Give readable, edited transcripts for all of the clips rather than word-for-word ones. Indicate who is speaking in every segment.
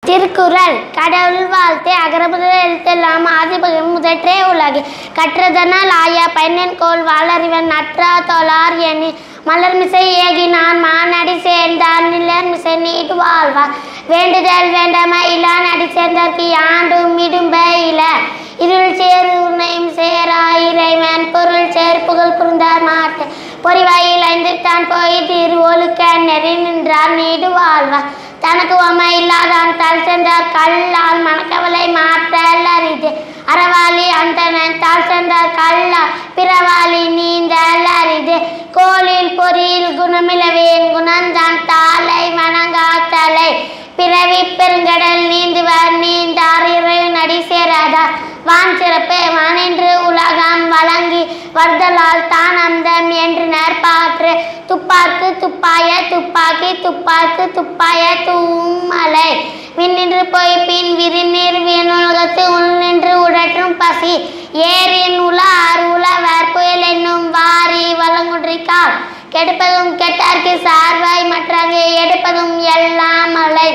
Speaker 1: திருக்குறள். கடவுள் வாழ்த்து. அகர முதல எழுத்தெல்லாம் ஆதிபகவன் முதற்றே உலகு. கற்றதனால் ஆய பயனென்கோள் வாளறிவன் நற்றா தொழார் எண்ணி மலர்மிசை ஏகினான் மானடி சேர்ந்தார் நிலர்மிசை நீடு வாழ்வார். வேண்டுதல் வேண்டாமை இலா நடி சேர்ந்தார்க்கு யாண்டும் இடும்ப இல இருள் சேர் உன்னையும் சேரா இறைவன் பொருள் சேர் புகழ் புரிந்தார் மாட்டு பொறிவாயில் ஐந்திருத்தான் போய் திரு ஒழுக்க நெறி நின்றார் நீடு வாழ்வார். தனக்கு உமை இல்லாதான் தல் சென்றார் கல்லால் மனக்கவலை மாற்றல் அரிது அறவாளி அந்தனன் தாழ் சென்றார் கல்லால் பிறவாளி நீந்தல் அரிது. கோளில் பொறியில் குணமிலவேன் குணந்தான் தாளை வணங்காத்தலை பிறவி பெருங்கடல் நீந்துவர் நீந்தார் இறைவன் அடி சேராதார். வான் சிறப்பு வானென்று உலகம் வழங்கி வருதலால் தான் அந்தம் என்று நற்பாற்று துப்பார்க்கு துப்பாய துப்பாக்கி துப்பார்க்கு துப்பாய தூமலை விண்ணின்று போய் பின் விரிநீர் விண்ணுலகத்து உள்நின்று உடற்றும் பசி ஏரின் உலார் உழவர் புயல் என்னும் வாரி வளங்குன்றிக்கால் கெடுப்பதும் கெட்டார்க்கு சார்வாய் மற்றங்கே எடுப்பதும் எல்லாம் மலை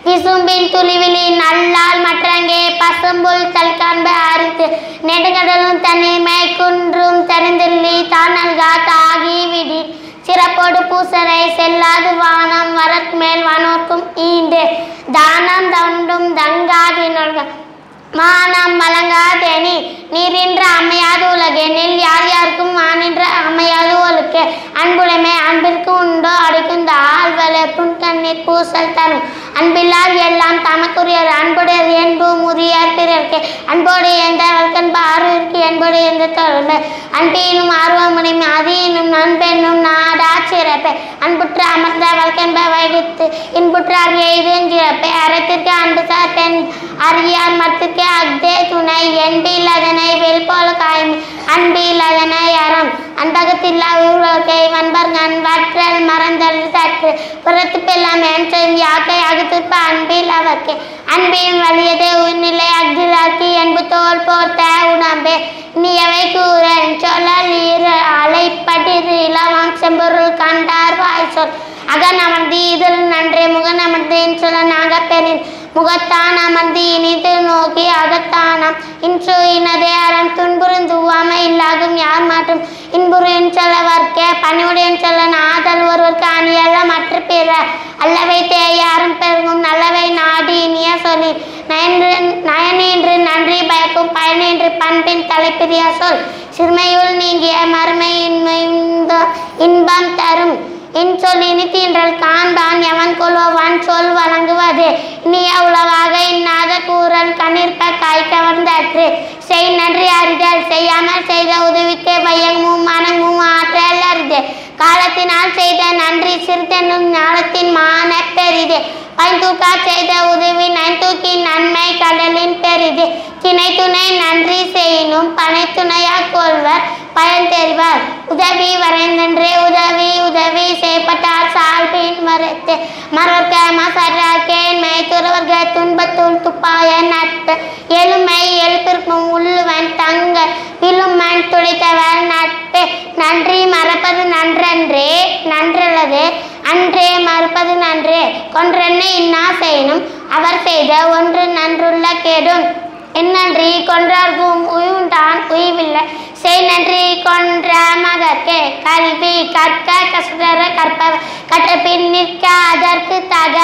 Speaker 1: விசும்பின் துளிவிலி நல்லால் மற்றங்கே பசும்புல் தல்காண்ப அரித்து நெடுங்கடலும் தனிமை குன்றும் தனிந்தில்லி தானல்கா தாகி விடி சிறப்போடு பூசரை செல்லாது வானம் வரத் மேல் வானோர்க்கும் ஈண்டு தானம் தண்டும் தங்காதினொல்க மானம் வழங்காதேனி நீரின்ற அமையாது உலகெனில் யார் யாருக்கும் வானின்ற அமையாது ஒழுக்கு அன்புடைமை அன்பிற்கு உண்டோ அடிக்குந்த ஆழ்வலை புன்கண்ணீர் பூசல் தரும் அன்பில்லால் எல்லாம் தமக்குரியர் அன்புடையர் என்பு முறியார் பிறர்க்கு அன்போடு எந்த வல்கன்பு ஆர்வருக்கு என்போடு எந்த தொடர்பு அன்பினும் ஆர்வமுடைமை அதினும் நண்பென்னும் நாடா சிறப்பை அன்புற்ற அமர்ந்த வல்கன்ப வைகுத்து இன்புற்றார் எய்தும் சிறப்பை அறத்திற்கு அன்பு சார் பெண் அறியார் மத்திற்கு அக்தே துணை என்பில் அதனை வெல்போல காய்மை அன்பில் அதனை அறம் அன்பகத்தில்லா உருவகை வன்பர்கண் வற்றல் மறந்தல் சற்று புறத்து பெல்லாம் என்றும் யாக்கை அகத்திற்ப அன்பில் அவர்க்கு அன்பின் வலியதே உன்னிலை அக்திராக்கி என்பு தோல் போர்த்த உடம்பே நீயவை கூறன் சொல்லல் நீர் அலைப்பட்டிரு இளவாம் செம்பொருள் கண்டார் வாய் சொல் அகன் அமர்ந்து இதழ் நன்றே முகன் அமர்ந்து சொல்ல நாக பெறின் முகத்தான் அமர்ந்து இனிது நோக்கி அகத்தானாம் இன்று இனதே அறம் துன்புறுந்து உவமை இல்லாகும் யார் மாற்றும் இன்புறு சொல்லவர்க்கே பணிவுடன் சொல்ல ஆதல் ஒருவருக்கு அணியல்ல மற்ற பிற அல்லவை தேயாரும் பெருகும் நல்லவை நாடி இனிய சொல்லி நயனின்று நன்றி பயக்கும் பயனின்று பண்பின் தலைப்பிரியா சொல் சிறுமையுள் நீங்கிய மறுமை இன்பம் தரும் இன்சொல் இனித்தீன்றல் காண்பான் எவன் கொள்வான் சொல் வழங்குவது இனிய உளவாக இன்னாத கூறல் கண்ணிற்ப காய் கவர்ந்தற்று செய் நன்றி அறிதல் செய்யாமல் செய்த உதவிக்கு வையமும் மனமும் ஆற்றல் அறிது காலத்தினால் செய்த நன்றி சிறுதென்னும் ஞானத்தின் மான பெரிது பைந்தூக்கா செய்த உதவி நைந்தூக்கி நன்மை கடலின் பெரிது திணை துணை நன்றி செய்யினும் பனை துணையாக கொள்வர் பயன் தெரிவார் உதவி வரைந்தன்றே உதவி உதவி செய்யப்பட்டார் சால்பின் வரத்து மறக்க மசராக்கேன்மை துறவர்க துன்பத்துள் துப்பாய நட்பு எழுமை எழுப்பிற்கும் உள்ளுவன் தங்க விழுமன் துடைத்தவர் நட்பு நன்றி மறப்பது நன்றன்றே நன்றல்லது அன்றே மறுப்பது நன்றே கொன்றென்னை இன்னா செய்யணும் அவர் செய்த ஒன்று நன்றுள்ள கேடும் என்னன்றி கொன்றார்க்கும் உயுண்டான் உய்வில்லை செய் நன்றி கொன்ற மகற்கே கல்வி கற்க கசுடர கற்ப கற்ற பின் நிற்க அதற்கு தக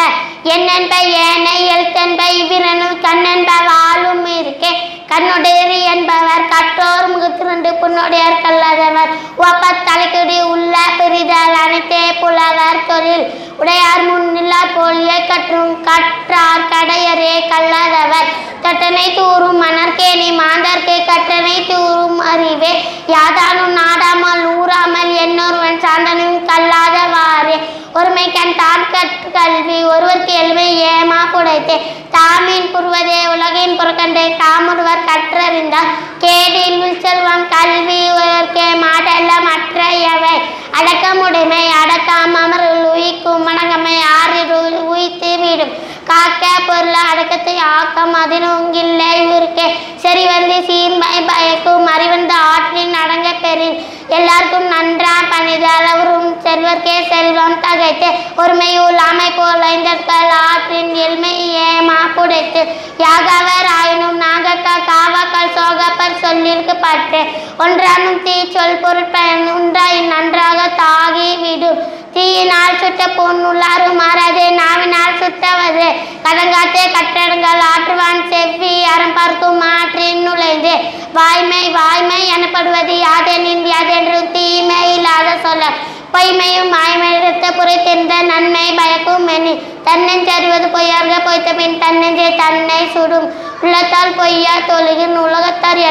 Speaker 1: என்னென்ப ஏனை எழுத்தென்ப இவ்விரனும் கண்ணென்ப வாழும் இருக்கே கண்ணுடையர் என்பவர் கற்றோர் முகத்திரண்டு புண்ணுடையர் கல்லாதவர் ஒப்ப தலைக்குடி உள்ள பிரிதல் அனைத்தே புலவர் தொழில் உடையார் முன்னில்லா போலிய கற்றும் கற்றார் கடையரே கல்லாதவர் கட்டணை தூரும் மணற்கேணி மாந்தர்க்கே கட்டணை தூரும் அறிவே யாதானும் நாடாமல் ஊறாமல் என்னொருவன் சாந்தனும் கல்லாதவாறே ஒருமை கண் தான் கல்வி ஒருவருக்கு எளிமை ஏமா புடைத்தே தாமின் புரிவதே உலகின் புறக்கண்டே காமுருவர் கற்றறிந்தார் கேடில் செல்வம் கல்வி ஒருவருக்கே மாடல்ல மற்ற எவை அடக்கமுடைமை அடக்காம அமர்கள் உயிக்கும் மணங்கமை ஆறிரு உயித்து விடும் காக்க பொருள் அடக்கத்தை ஆக்கம் அதினொங்கில்லை இருக்கே சரி வந்து சீர்மை பயக்கும் அறிவந்த ஆற்றின் அடங்க பெறின் எல்லாருக்கும் நன்றா பணிதல் அவரும் செல்வர்க்கே செல்வம் தகைத்து ஒருமையுள் அமைப்போல் ஐந்தற்கள் ஆற்றின் எல்மையே மாப்புடைத்து யாகவர் ஆயினும் நாகக்க காவாக்கள் சோகப்பர் சொல்லிற்கு பற்று ஒன்றானும் தீ சொல் பொருட்பயன் உண்டாய் நன்றாக தாகி விடும் தீயினால் சுட்ட பொன் உள்ளாறு மாறாது நாவினால் சுட்டவது கதங்காத்தே கட்டடங்கள் ஆற்றுவான் செவ்வி அறம் பார்க்கும் ஆற்றின் நுழைந்து வாய்மை வாய்மை எனப்படுவது யாதெனின் யாதென்று தீமை இல்லாத சொல்ல பொய்மையும் மாய்மையெடுத்த புரைத்திருந்த நன்மை பயக்கும் மெனி தன்னெஞ்சறிவது பொய்யார்க பொய்த்த பின் தன்னெஞ்சை தன்னை சுடும் உள்ளத்தால் பொய்யா தொழுகின் உலகத்தார்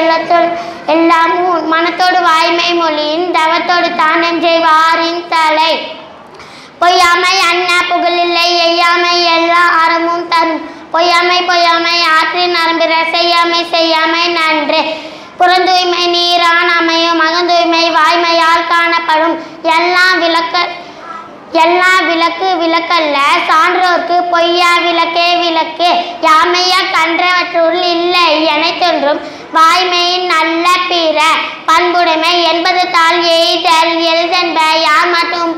Speaker 1: எல்லாமும் மனத்தோடு வாய்மை மொழியின் தவத்தோடு தானெஞ்சை வாரின் தலை பொய்யாமை அண்ண புகழில்லை எய்யாமை எல்லா அறமும் தரும் பொய்யாமை பொய்யாமை ஆற்றின் நரம்பிற செய்யாமை செய்யாமை நன்று புறந்தூய்மை நீரான் அமையும் அகந்தூய்மை வாய்மையால் காணப்படும் எல்லாம் விளக்கு விளக்கல்ல சான்றோர்க்கு பொய்யா விளக்கே விளக்கு யாமையா கன்றவற்றுள் இல்லை எனைத்தொன்றும் வாய்மையின் நல்ல பிற பண்புடைமை என்பது தாள் எய்தல் எழுதன்ப யார் மட்டும்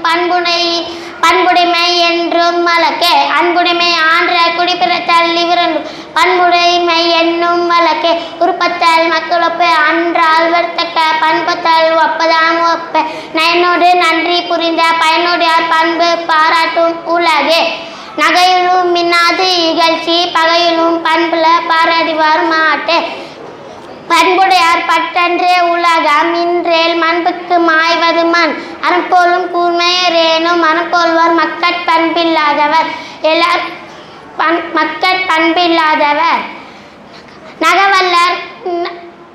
Speaker 1: பண்புடைமை என்றும் வழக்கு அன்புடைமை ஆன்ற குடிப்பிறத்தல் இவரண்டும் பண்புடைமை என்னும் வழக்கு உருப்பத்தல் மக்களொப்பு அன்றால் வர்த்தக்க பண்பத்தல் ஒப்பதாம் ஒப்ப நயனோடு நன்றி புரிந்த பயனுடையார் பண்பு பாராட்டும் உலகு நகையிலும் மின்னாது இகழ்ச்சி பகையிலும் பண்புல பாராடிவார் மாட்டு பண்புடையார் பட்டன்றே உலகம் இன்றேல் மண்புக்கு மாய்வது மண் அறப்போலும் கூர்மையரேனும் மனப்போல்வார் மக்கட்பண்பில்லாதவர் எல்லார் மக்கட்பண்பில்லாதவர் நகவல்லர்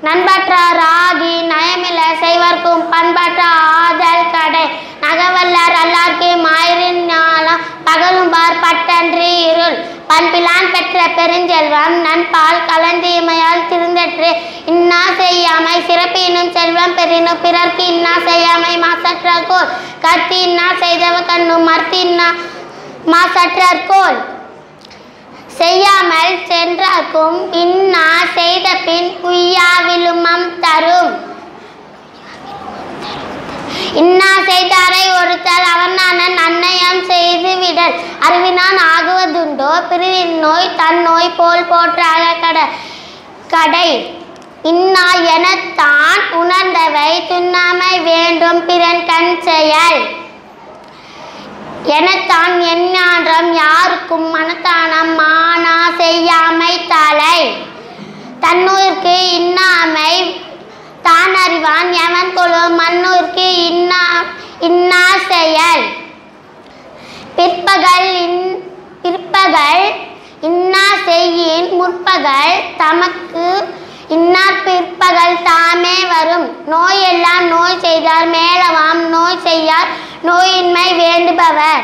Speaker 1: நண்பற்றாராகி நயமில செய்வர்க்கும் பண்பற்ற ஆதல் கடை நகவல்லர் அல்லார்க்கு மாயிரின் ஞானம் பகலும்பார் பட்டன்றி இருள் பண்பிலான் பெற்ற பெருஞ்செல்வம் நண்பால் கலந்தியமையால் திருந்தற்று இன்னா செய்யாமை சிறப்பினும் செல்வம் பெறினும் பிறர்க்கு இன்னா செய்யாமை மாசற்றோர் கத்தி இன்னா செய்தவ கண்ணும் மர்த்தி இன்னா மாசற்றோர் செய்யாமல் சென்றார்க்கும் இன்னா செய்த பின் உய்யா விழுமம் தரும் இன்னா செய்தாரை ஒருத்தல் அவனானன் அன்னையம் செய்து விடல் அறிவினான் ஆகுவதுண்டோ பிரிவின் நோய் தன் நோய் போல் போற்றாக கடை இன்னா எனத்தான் உணர்ந்தவை துண்ணாமை வேண்டும் பிறன் கண் செயல் எனத்தான் எஞ்ஞான்றம் யாருக்கும் மனத்தானம் மானா செய்யாமை தலை தன்னுயிர்க்கு இன்னாமை தான் அறிவான் எவன் கொள்ளும் மண்ணுயிர்க்கு இன்னா செயல் பிற்பகல் இன்னா செய்யின் முற்பகல் தமக்கு இன்னார் பிற்பகல் தாமே வரும் நோய் எல்லாம் நோய் செய்தார் மேலவாம் நோய் செய்யார் நோயின்மை வேண்டுபவர்